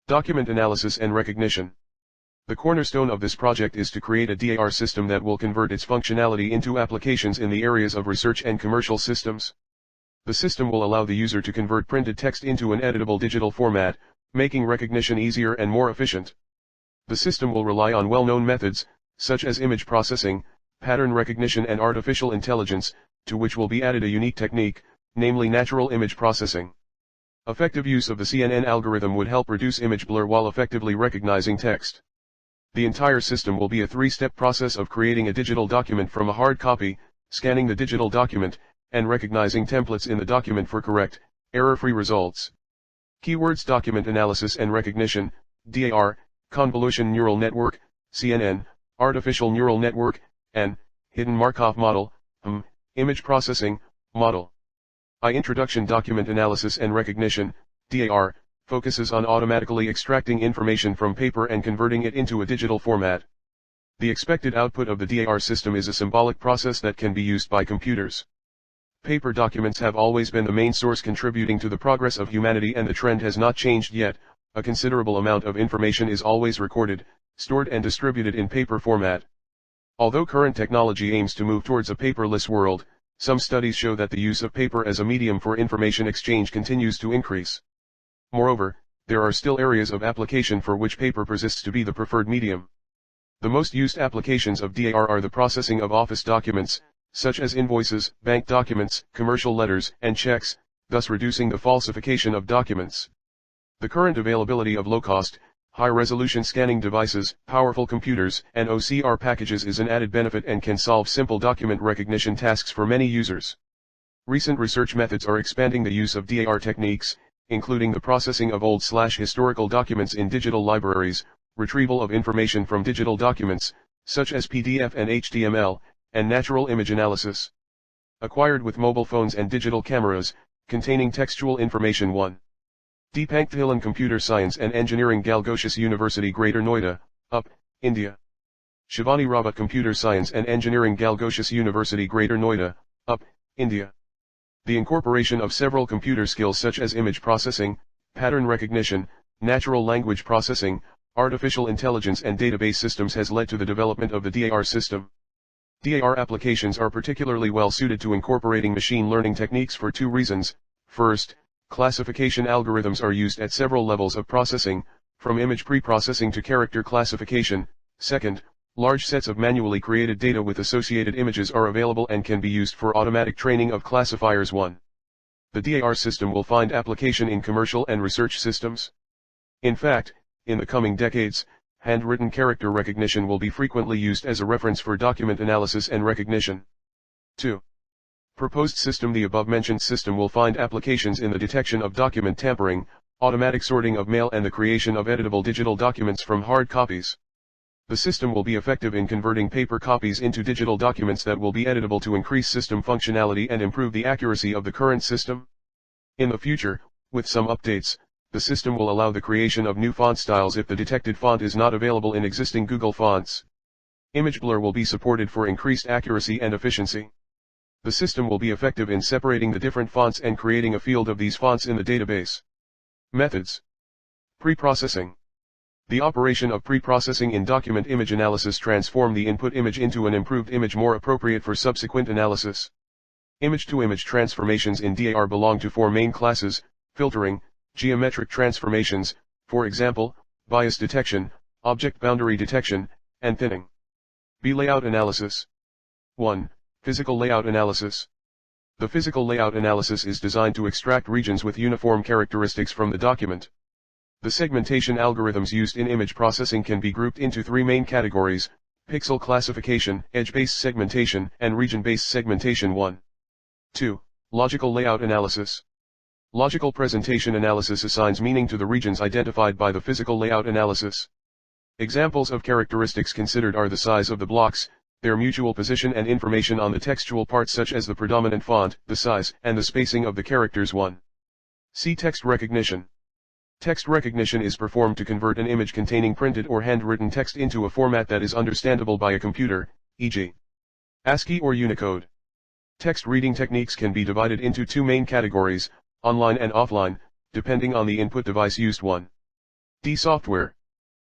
Document analysis and recognition. The cornerstone of this project is to create a DAR system that will convert its functionality into applications in the areas of research and commercial systems. The system will allow the user to convert printed text into an editable digital format, making recognition easier and more efficient. The system will rely on well-known methods, such as image processing, pattern recognition and artificial intelligence, to which will be added a unique technique, namely natural image processing. Effective use of the CNN algorithm would help reduce image blur while effectively recognizing text. The entire system will be a three-step process of creating a digital document from a hard copy, scanning the digital document, and recognizing templates in the document for correct, error-free results. Keywords: document analysis and recognition, DAR, convolution neural network, CNN, artificial neural network, and hidden Markov model, image processing, model. Introduction. Document analysis and recognition, DAR, focuses on automatically extracting information from paper and converting it into a digital format. The expected output of the DAR system is a symbolic process that can be used by computers. Paper documents have always been the main source contributing to the progress of humanity, and the trend has not changed yet. A considerable amount of information is always recorded, stored and distributed in paper format. Although current technology aims to move towards a paperless world, some studies show that the use of paper as a medium for information exchange continues to increase. Moreover, there are still areas of application for which paper persists to be the preferred medium. The most used applications of DAR are the processing of office documents, such as invoices, bank documents, commercial letters, and checks, thus reducing the falsification of documents. The current availability of low-cost, high-resolution scanning devices, powerful computers, and OCR packages is an added benefit and can solve simple document recognition tasks for many users. Recent research methods are expanding the use of DAR techniques, including the processing of old/historical documents in digital libraries, retrieval of information from digital documents, such as PDF and HTML, and natural image analysis. Acquired with mobile phones and digital cameras, containing textual information. 1. Deepank, Dhillon, Computer Science and Engineering, Galgocious University, Greater Noida, UP, India. Shivani, Rawat, Computer Science and Engineering, Galgocious University, Greater Noida, UP, India. The incorporation of several computer skills such as image processing, pattern recognition, natural language processing, artificial intelligence and database systems has led to the development of the DAR system. DAR applications are particularly well suited to incorporating machine learning techniques for two reasons. First, classification algorithms are used at several levels of processing, from image pre-processing to character classification. Second, large sets of manually created data with associated images are available and can be used for automatic training of classifiers. 1. The DAR system will find application in commercial and research systems. In fact, in the coming decades, handwritten character recognition will be frequently used as a reference for document analysis and recognition. 2. Proposed system. The above-mentioned system will find applications in the detection of document tampering, automatic sorting of mail and the creation of editable digital documents from hard copies. The system will be effective in converting paper copies into digital documents that will be editable to increase system functionality and improve the accuracy of the current system. In the future, with some updates, the system will allow the creation of new font styles if the detected font is not available in existing Google Fonts. Image blur will be supported for increased accuracy and efficiency. The system will be effective in separating the different fonts and creating a field of these fonts in the database. Methods. Pre-processing. The operation of pre-processing in document image analysis transform the input image into an improved image more appropriate for subsequent analysis. Image-to-image transformations in DAR belong to four main classes: filtering, geometric transformations, for example, bias detection, object boundary detection, and thinning. B. Layout analysis. 1. Physical layout analysis. The physical layout analysis is designed to extract regions with uniform characteristics from the document. The segmentation algorithms used in image processing can be grouped into three main categories: pixel classification, edge-based segmentation, and region-based segmentation. 1. 2. Logical layout analysis. Logical presentation analysis assigns meaning to the regions identified by the physical layout analysis. Examples of characteristics considered are the size of the blocks, their mutual position, and information on the textual parts such as the predominant font, the size, and the spacing of the characters. 1. C. Text recognition. Text recognition is performed to convert an image containing printed or handwritten text into a format that is understandable by a computer, e.g., ASCII or Unicode. Text reading techniques can be divided into two main categories: online and offline, depending on the input device used. 1. D. Software.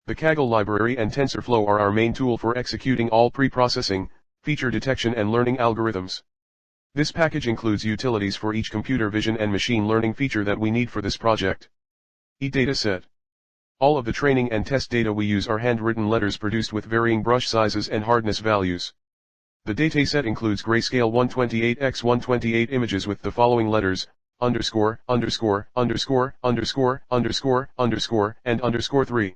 The Kaggle library and TensorFlow are our main tool for executing all pre-processing, feature detection and learning algorithms. This package includes utilities for each computer vision and machine learning feature that we need for this project. E. Dataset. All of the training and test data we use are handwritten letters produced with varying brush sizes and hardness values. The dataset includes grayscale 128x128 images with the following letters, underscore, underscore, underscore, underscore, underscore, underscore, and underscore 3.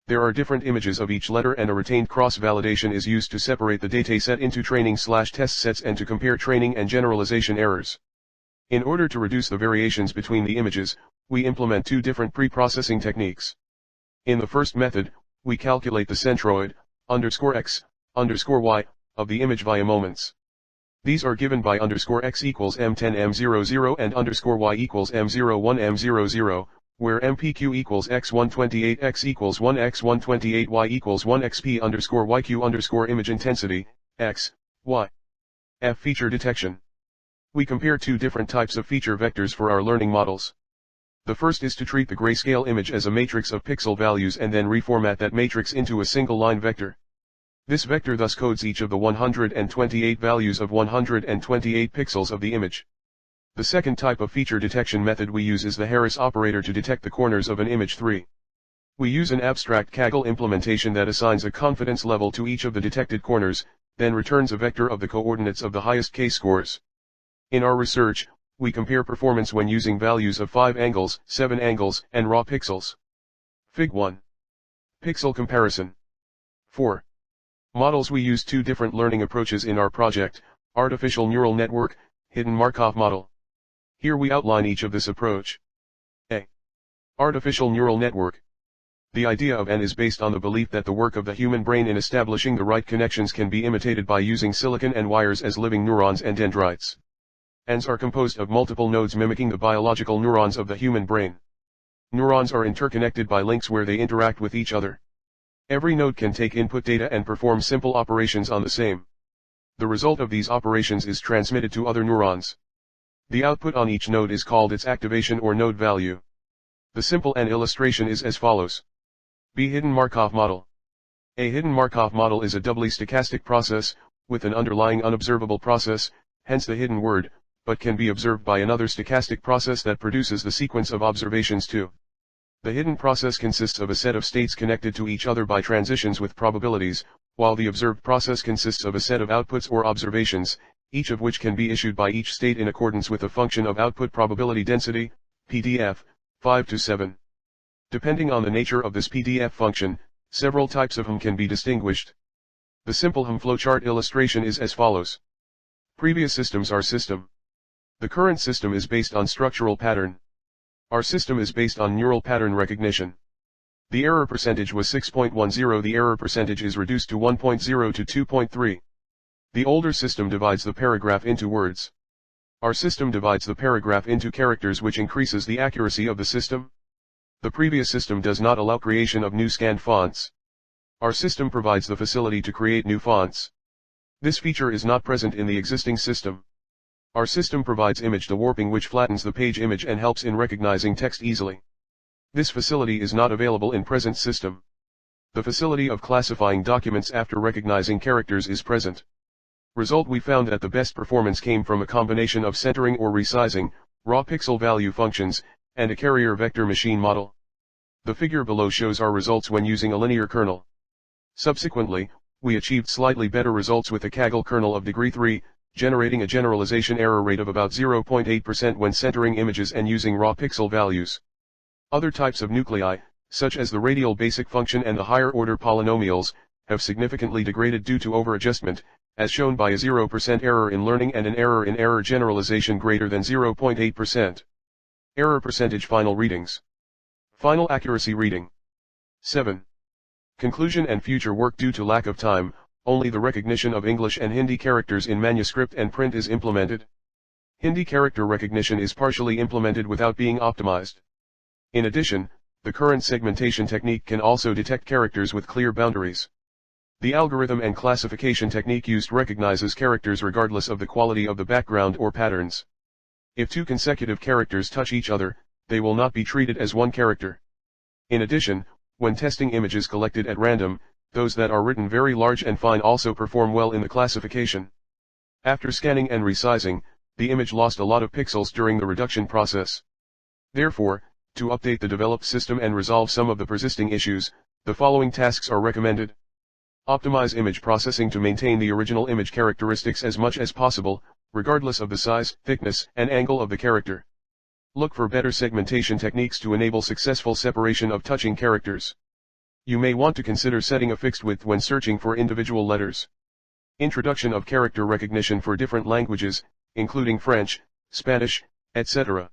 There are different images of each letter and a retained cross-validation is used to separate the dataset into training/test sets and to compare training and generalization errors. In order to reduce the variations between the images, we implement two different pre-processing techniques. In the first method, we calculate the centroid, underscore x, underscore y, of the image via moments. These are given by underscore x equals m10 m00 and underscore y equals m01 m00, where mpq equals x128 x equals 1 x128 y equals 1 xp underscore yq underscore image intensity, x, y. F. Feature detection. We compare two different types of feature vectors for our learning models. The first is to treat the grayscale image as a matrix of pixel values and then reformat that matrix into a single line vector. This vector thus codes each of the 128 values of 128 pixels of the image. The second type of feature detection method we use is the Harris operator to detect the corners of an image 3. We use an abstract Kaggle implementation that assigns a confidence level to each of the detected corners, then returns a vector of the coordinates of the highest k-scores. In our research, we compare performance when using values of 5 angles, 7 angles, and raw pixels. Fig. 1. Pixel comparison. 4. Models. We use two different learning approaches in our project, artificial neural network, hidden Markov model. Here we outline each of this approach. A. Artificial neural network. The idea of AN is based on the belief that the work of the human brain in establishing the right connections can be imitated by using silicon and wires as living neurons and dendrites. ANs are composed of multiple nodes mimicking the biological neurons of the human brain. Neurons are interconnected by links where they interact with each other. Every node can take input data and perform simple operations on the same. The result of these operations is transmitted to other neurons. The output on each node is called its activation or node value. The simple AN illustration is as follows. B. Hidden Markov model. A hidden Markov model is a doubly stochastic process, with an underlying unobservable process, hence the hidden word, but can be observed by another stochastic process that produces the sequence of observations too. The hidden process consists of a set of states connected to each other by transitions with probabilities, while the observed process consists of a set of outputs or observations, each of which can be issued by each state in accordance with a function of output probability density, PDF, 5 to 7. Depending on the nature of this PDF function, several types of HM can be distinguished. The simple HM flowchart illustration is as follows. Previous systems are system. The current system is based on structural pattern. Our system is based on neural pattern recognition. The error percentage was 6.10. The error percentage is reduced to 1.0 to 2.3. The older system divides the paragraph into words. Our system divides the paragraph into characters, which increases the accuracy of the system. The previous system does not allow creation of new scanned fonts. Our system provides the facility to create new fonts. This feature is not present in the existing system. Our system provides image dewarping, which flattens the page image and helps in recognizing text easily. This facility is not available in present system. The facility of classifying documents after recognizing characters is present. Result: we found that the best performance came from a combination of centering or resizing, raw pixel value functions, and a carrier vector machine model. The figure below shows our results when using a linear kernel. Subsequently, we achieved slightly better results with a Kaggle kernel of degree 3, generating a generalization error rate of about 0.8% when centering images and using raw pixel values. Other types of nuclei, such as the radial basic function and the higher order polynomials, have significantly degraded due to overadjustment, as shown by a 0% error in learning and an error in error generalization greater than 0.8%. Error percentage. Final readings. Final accuracy reading. 7. Conclusion and future work. Due to lack of time, only the recognition of English and Hindi characters in manuscript and print is implemented. Hindi character recognition is partially implemented without being optimized. In addition, the current segmentation technique can also detect characters with clear boundaries. The algorithm and classification technique used recognizes characters regardless of the quality of the background or patterns. If two consecutive characters touch each other, they will not be treated as one character. In addition, when testing images collected at random, those that are written very large and fine also perform well in the classification. After scanning and resizing, the image lost a lot of pixels during the reduction process. Therefore, to update the developed system and resolve some of the persisting issues, the following tasks are recommended. Optimize image processing to maintain the original image characteristics as much as possible, regardless of the size, thickness, and angle of the character. Look for better segmentation techniques to enable successful separation of touching characters. You may want to consider setting a fixed width when searching for individual letters. Introduction of character recognition for different languages, including French, Spanish, etc.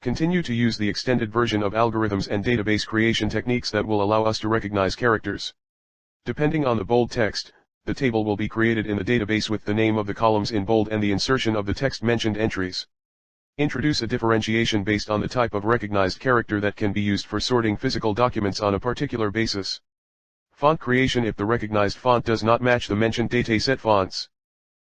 Continue to use the extended version of algorithms and database creation techniques that will allow us to recognize characters. Depending on the bold text, the table will be created in the database with the name of the columns in bold and the insertion of the text mentioned entries. Introduce a differentiation based on the type of recognized character that can be used for sorting physical documents on a particular basis. Font creation: if the recognized font does not match the mentioned dataset fonts,